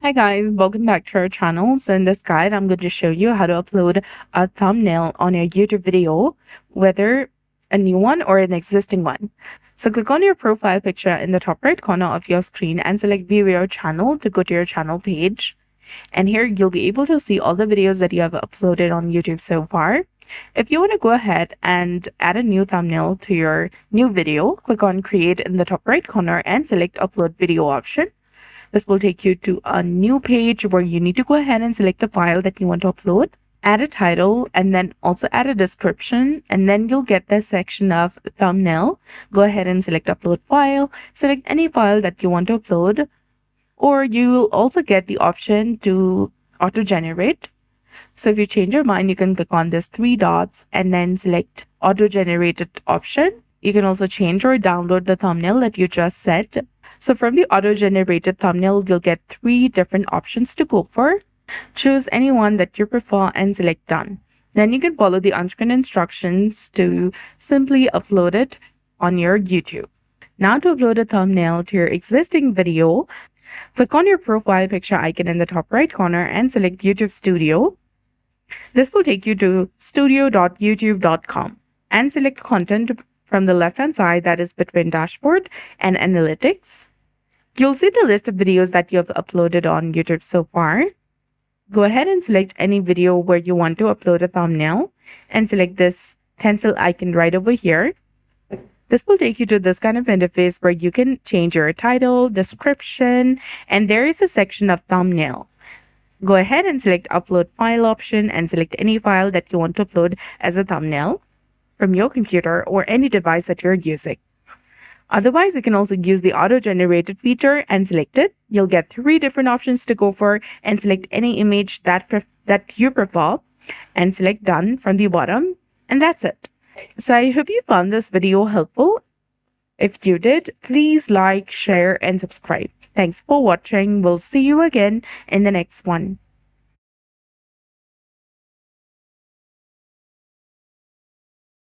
Hi guys, welcome back to our channel. So in this guide, I'm going to show you how to upload a thumbnail on your YouTube video, whether a new one or an existing one. So click on your profile picture in the top right corner of your screen and select view your channel to go to your channel page. And here you'll be able to see all the videos that you have uploaded on YouTube so far. If you want to go ahead and add a new thumbnail to your new video, click on create in the top right corner and select upload video option. This will take you to a new page where you need to go ahead and select the file that you want to upload, add a title, and then also add a description. And then you'll get this section of thumbnail. Go ahead and select upload file, select any file that you want to upload, or you will also get the option to auto-generate. So if you change your mind, you can click on this three dots and then select auto-generated option. You can also change or download the thumbnail that you just set. So from the auto-generated thumbnail, you'll get three different options to go for. Choose any one that you prefer and select done. Then you can follow the on-screen instructions to simply upload it on your YouTube. Now to upload a thumbnail to your existing video, click on your profile picture icon in the top right corner and select YouTube Studio. This will take you to studio.youtube.com and select content from the left-hand side, that is between dashboard and analytics. You'll see the list of videos that you have uploaded on YouTube so far. Go ahead and select any video where you want to upload a thumbnail and select this pencil icon right over here. This will take you to this kind of interface where you can change your title, description, and there is a section of thumbnail. Go ahead and select upload file option and select any file that you want to upload as a thumbnail from your computer or any device that you're using. Otherwise, you can also use the auto-generated feature and select it. You'll get three different options to go for and select any image that you prefer and select done from the bottom. And that's it. So I hope you found this video helpful. If you did, please like, share, and subscribe. Thanks for watching. We'll see you again in the next one.